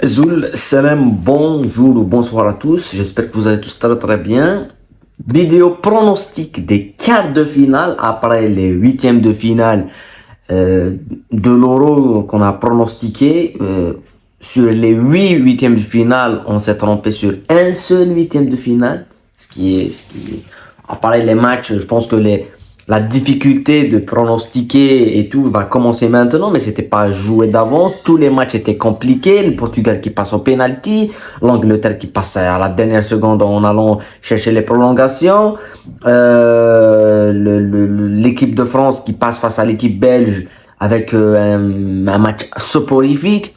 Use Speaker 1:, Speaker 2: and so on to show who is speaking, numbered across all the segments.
Speaker 1: Zoul, salam, bonjour ou bonsoir à tous. J'espère que vous allez tous très très bien. Vidéo pronostic des quarts de finale après les huitièmes de finale de l'Euro qu'on a pronostiqué. Sur les 8 huitièmes de finale, on s'est trompé sur un seul huitième de finale. Après les matchs, je pense que la difficulté de pronostiquer et tout va commencer maintenant, mais c'était pas joué d'avance. Tous les matchs étaient compliqués. Le Portugal qui passe au penalty, l'Angleterre qui passe à la dernière seconde en allant chercher les prolongations, l'équipe de France qui passe face à l'équipe belge avec un match soporifique.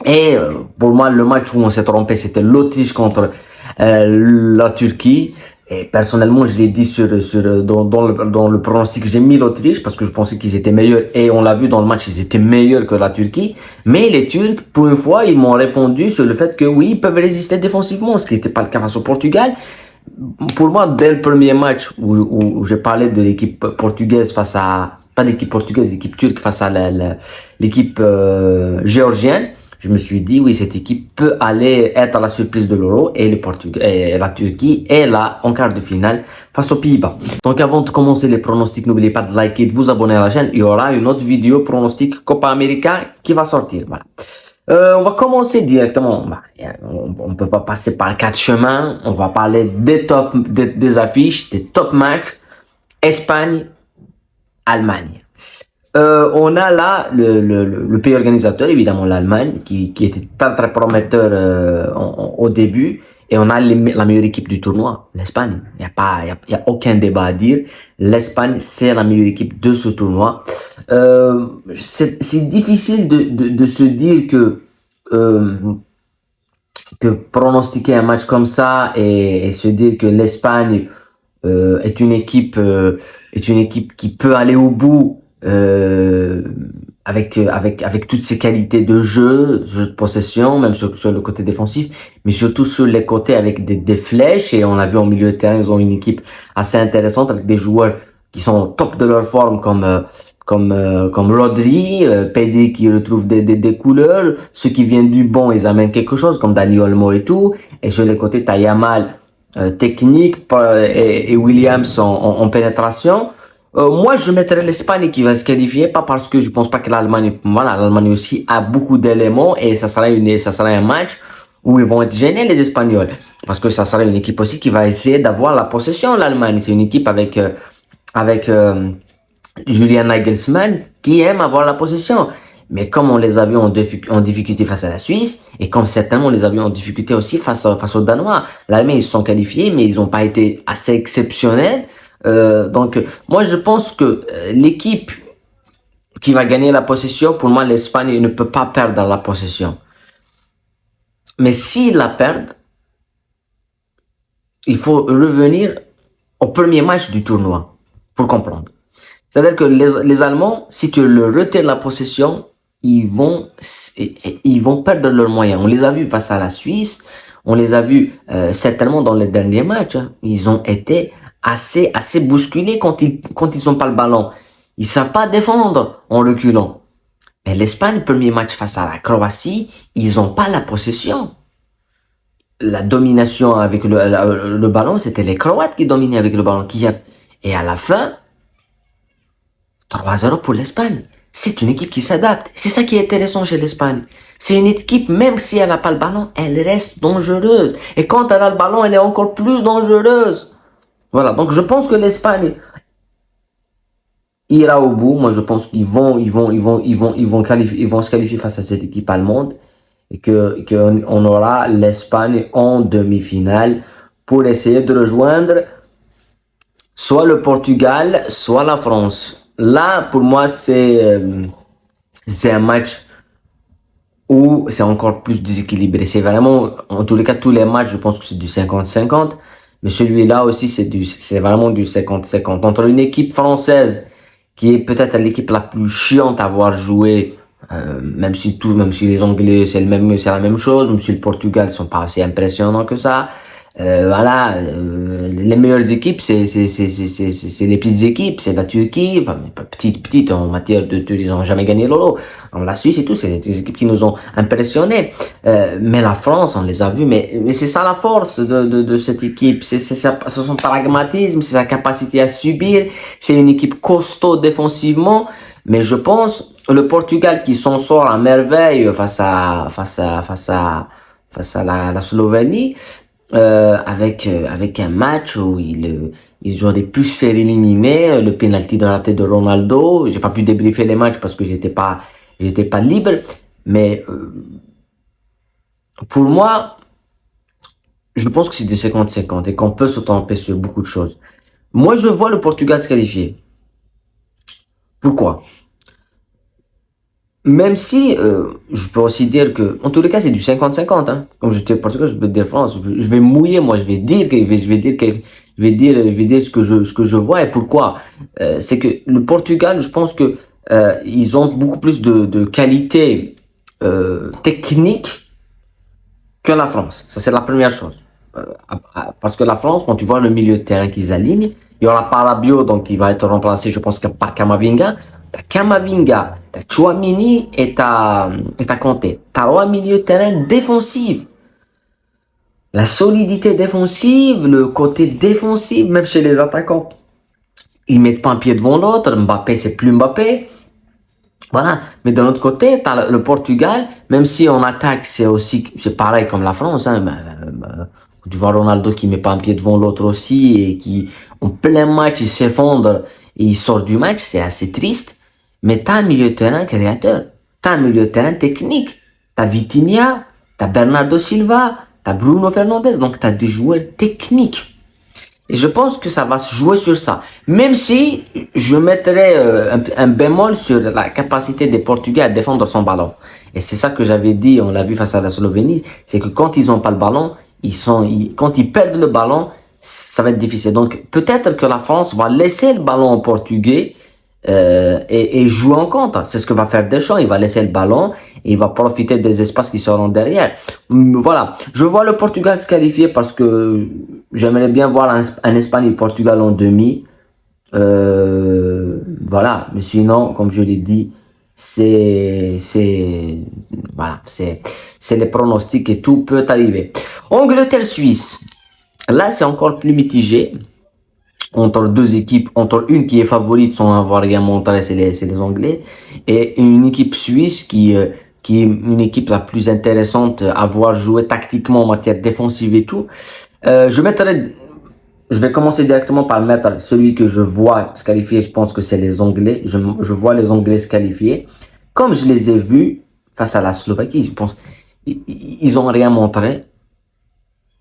Speaker 1: Et pour moi, le match où on s'est trompé, c'était l'Autriche contre la Turquie. Et personnellement, je l'ai dit dans le pronostic, j'ai mis l'Autriche parce que je pensais qu'ils étaient meilleurs. Et on l'a vu dans le match, ils étaient meilleurs que la Turquie. Mais les Turcs, pour une fois, ils m'ont répondu sur le fait que oui, ils peuvent résister défensivement, ce qui n'était pas le cas face au Portugal. Pour moi, dès le premier match où j'ai parlé de l'équipe portugaise face à, pas l'équipe portugaise, l'équipe turque face à l'équipe géorgienne, je me suis dit, oui, cette équipe peut aller être la surprise de l'Euro et la Turquie est là en quart de finale face aux Pays-Bas. Donc, avant de commencer les pronostics, n'oubliez pas de liker et de vous abonner à la chaîne. Il y aura une autre vidéo pronostic Copa América qui va sortir. Voilà. On va commencer directement. On peut pas passer par 4 chemins. On va parler des affiches, des top matchs. Espagne, Allemagne. On a là le pays organisateur, évidemment l'Allemagne, qui était très très prometteur au début, et on a la meilleure équipe du tournoi, l'Espagne. Il y a aucun débat à dire. L'Espagne, c'est la meilleure équipe de ce tournoi. C'est difficile de se dire que pronostiquer un match comme ça et se dire que l'Espagne est une équipe qui peut aller au bout avec toutes ses qualités de jeu de possession, même sur le côté défensif, mais surtout sur les côtés avec des flèches. Et on l'a vu en milieu de terrain, ils ont une équipe assez intéressante avec des joueurs qui sont au top de leur forme comme Rodri, Pedri qui retrouve des couleurs, ceux qui viennent du banc, ils amènent quelque chose comme Dani Olmo et tout. Et sur les côtés, t'as Yamal, technique, et Williams en pénétration. Moi, je mettrais l'Espagne qui va se qualifier, pas parce que je pense pas que l'Allemagne aussi a beaucoup d'éléments et ça sera un match où ils vont être gênés, les Espagnols, parce que ça sera une équipe aussi qui va essayer d'avoir la possession, l'Allemagne. C'est une équipe avec Julian Nagelsmann qui aime avoir la possession. Mais comme on les a vus en difficulté face à la Suisse, et comme certainement on les a vus en difficulté aussi face aux Danois, l'Allemagne, ils se sont qualifiés, mais ils n'ont pas été assez exceptionnels. Donc, moi, je pense que l'équipe qui va gagner la possession, pour moi, l'Espagne ne peut pas perdre la possession. Mais s'ils la perdent, il faut revenir au premier match du tournoi pour comprendre. C'est-à-dire que les Allemands, si tu leur retires la possession, ils vont perdre leurs moyens. On les a vus face à la Suisse, on les a vus certainement dans les derniers matchs. Ils ont été assez bousculés quand ils ont pas le ballon. Ils savent pas défendre en reculant. Mais l'Espagne, premier match face à la Croatie, ils ont pas la possession. La domination avec le ballon, c'était les Croates qui dominaient avec le ballon. Et à la fin, 3-0 pour l'Espagne. C'est une équipe qui s'adapte. C'est ça qui est intéressant chez l'Espagne. C'est une équipe, même si elle n'a pas le ballon, elle reste dangereuse. Et quand elle a le ballon, elle est encore plus dangereuse. Voilà, donc je pense que l'Espagne ira au bout. Moi, je pense qu'ils vont se qualifier face à cette équipe allemande et qu'on aura l'Espagne en demi-finale pour essayer de rejoindre soit le Portugal, soit la France. Là, pour moi, c'est un match où c'est encore plus déséquilibré. C'est vraiment, en tous les cas, tous les matchs, je pense que c'est du 50-50. Mais celui-là aussi, c'est vraiment du 50-50. Entre une équipe française, qui est peut-être l'équipe la plus chiante à avoir joué, même si les Anglais, c'est la même chose, même si le Portugal sont pas aussi impressionnants que ça. Voilà, les meilleures équipes, c'est les petites équipes, c'est la Turquie, enfin, pas petite en matière ils ont jamais gagné l'Euro. La Suisse et tout, c'est des équipes qui nous ont impressionnés. Mais la France, on les a vus, mais c'est ça la force de cette équipe, c'est son pragmatisme, c'est sa capacité à subir, c'est une équipe costaud défensivement, mais je pense le Portugal qui s'en sort à merveille face à la Slovénie, avec un match où ils auraient pu se faire éliminer, le penalty dans la tête de Ronaldo. J'ai pas pu débriefer les matchs parce que j'étais pas libre, mais pour moi, je pense que c'est des 50-50 et qu'on peut se tromper sur beaucoup de choses. Moi, je vois le Portugal se qualifier. Pourquoi? Même si je peux aussi dire que, en tous les cas, c'est du 50-50. Hein. Comme j'étais au Portugal, je peux dire France. Je vais mouiller, moi, je vais dire je vais dire ce que je vois et pourquoi. C'est que le Portugal, je pense que ils ont beaucoup plus de qualité technique que la France. Ça, c'est la première chose. Parce que la France, quand tu vois le milieu de terrain qu'ils alignent, il y aura pas Rabiot, donc il va être remplacé, je pense, par Kamavinga. T'as Kamavinga, t'as Chouamini et t'as Kanté. T'as trois milieux de terrain défensifs. La solidité défensive, le côté défensif, même chez les attaquants. Ils mettent pas un pied devant l'autre. Mbappé, c'est plus Mbappé. Voilà. Mais d'un autre côté, t'as le Portugal, même si on attaque, c'est pareil comme la France, hein. Tu vois Ronaldo qui met pas un pied devant l'autre aussi et qui, en plein match, il s'effondre et il sort du match, c'est assez triste. Mais t'as un milieu de terrain créateur. T'as un milieu de terrain technique. T'as Vitinha, t'as Bernardo Silva, t'as Bruno Fernandes. Donc t'as des joueurs techniques. Et je pense que ça va se jouer sur ça. Même si je mettrais un bémol sur la capacité des Portugais à défendre son ballon. Et c'est ça que j'avais dit, on l'a vu face à la Slovénie, c'est que quand ils n'ont pas le ballon, quand ils perdent le ballon, ça va être difficile. Donc peut-être que la France va laisser le ballon aux Portugais et jouer en contre. C'est ce que va faire Deschamps. Il va laisser le ballon et il va profiter des espaces qui seront derrière. Voilà. Je vois le Portugal se qualifier parce que j'aimerais bien voir un Espagne et Portugal en demi. Voilà. Mais sinon, comme je l'ai dit, voilà, c'est les pronostics et tout peut arriver. Angleterre-Suisse. Là, c'est encore plus mitigé entre deux équipes, entre une qui est favorite sans avoir rien montré, c'est les Anglais, et une équipe suisse qui est une équipe la plus intéressante à voir jouer tactiquement en matière défensive et tout. Je mettrai, je vais commencer directement par mettre celui que je vois se qualifier, je pense que c'est les Anglais. Je vois les Anglais se qualifier. Comme je les ai vus face à la Slovaquie, je pense, ils ont rien montré.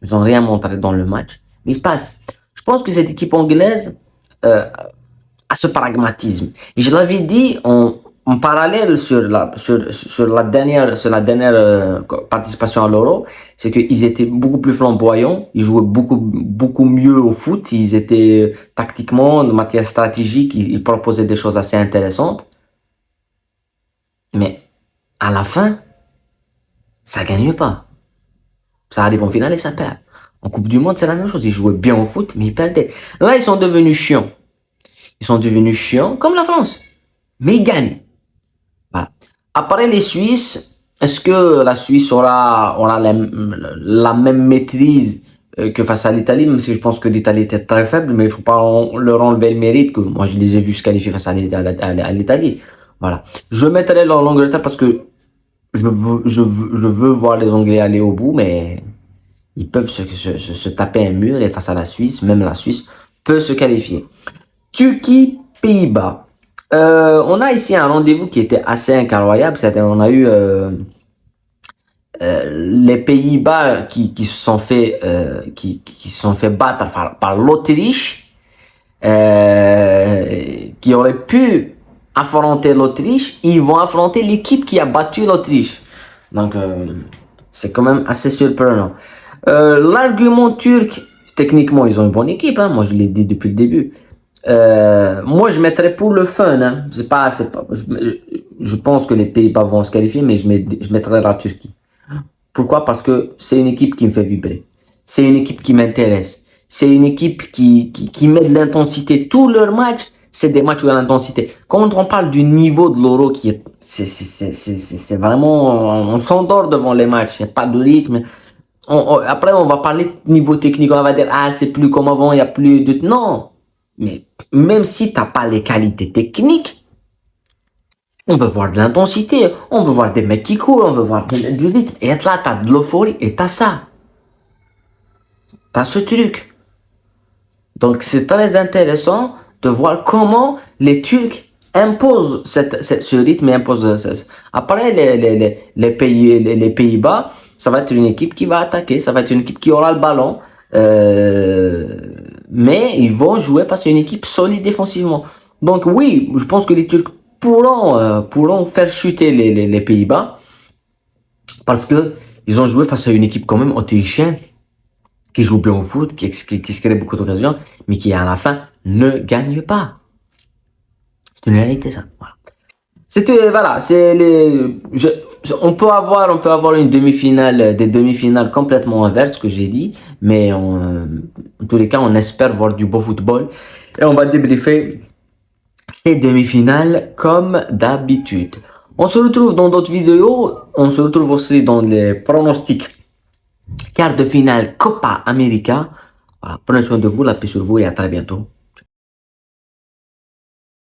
Speaker 1: Ils ont rien montré dans le match, mais ils passent. Je pense que cette équipe anglaise a ce pragmatisme. Et je l'avais dit en parallèle sur la dernière participation à l'Euro, c'est qu'ils étaient beaucoup plus flamboyants, ils jouaient beaucoup mieux au foot, ils étaient tactiquement, de matière stratégique, ils proposaient des choses assez intéressantes. Mais à la fin, ça gagne pas. Ça arrive en finale et ça perd. En Coupe du Monde, c'est la même chose. Ils jouaient bien au foot, mais ils perdaient. Là, ils sont devenus chiants. Ils sont devenus chiants, comme la France. Mais ils gagnent. Voilà. Après les Suisses, est-ce que la Suisse aura la même maîtrise que face à l'Italie, même si je pense que l'Italie était très faible, mais il faut pas leur enlever le mérite que moi je les ai vus se qualifier face à l'Italie. Voilà. Je mettrai l'Angleterre parce que je veux voir les Anglais aller au bout, mais ils peuvent se taper un mur et face à la Suisse, même la Suisse peut se qualifier. Turquie, Pays-Bas. On a ici un rendez-vous qui était assez incroyable. On a eu les Pays-Bas qui se sont fait qui se sont fait battre par l'Autriche, qui aurait pu affronter l'Autriche. Ils vont affronter l'équipe qui a battu l'Autriche. Donc c'est quand même assez surprenant. L'argument turc, techniquement, ils ont une bonne équipe. Hein, moi, je l'ai dit depuis le début. Moi, je mettrais pour le fun. Hein, je pense que les Pays-Bas vont se qualifier, mais je mettrais la Turquie. Pourquoi? Parce que c'est une équipe qui me fait vibrer. c'est une équipe qui m'intéresse. C'est une équipe qui met de l'intensité. Tous leurs matchs, c'est des matchs de l'intensité. Quand on parle du niveau de l'Euro qui est, c'est vraiment, on s'endort devant les matchs. Il n'y a pas de rythme. Après, on va parler de niveau technique. On va dire, ah, c'est plus comme avant, il n'y a plus de, non. Mais même si t'as pas les qualités techniques, on veut voir de l'intensité, on veut voir des mecs qui courent, on veut voir du rythme. Et là, t'as de l'euphorie et t'as ça. T'as ce truc. Donc, c'est très intéressant de voir comment les Turcs imposent ce rythme et imposent. Après, les Pays-Bas, ça va être une équipe qui va attaquer, ça va être une équipe qui aura le ballon. Mais ils vont jouer face à une équipe solide défensivement. Donc oui, je pense que les Turcs pourront faire chuter les Pays-Bas parce que ils ont joué face à une équipe quand même autrichienne qui joue bien au foot, qui se crée beaucoup d'occasions, mais qui à la fin ne gagne pas. C'est une réalité ça. Voilà. C'était voilà, on peut avoir une demi-finale, des demi-finales complètement inverses que j'ai dit, mais en tous les cas, on espère voir du beau football et on va débriefer ces demi-finales comme d'habitude. On se retrouve dans d'autres vidéos, on se retrouve aussi dans les pronostics quart de finale Copa América. Voilà, prenez soin de vous, la paix sur vous et à très bientôt.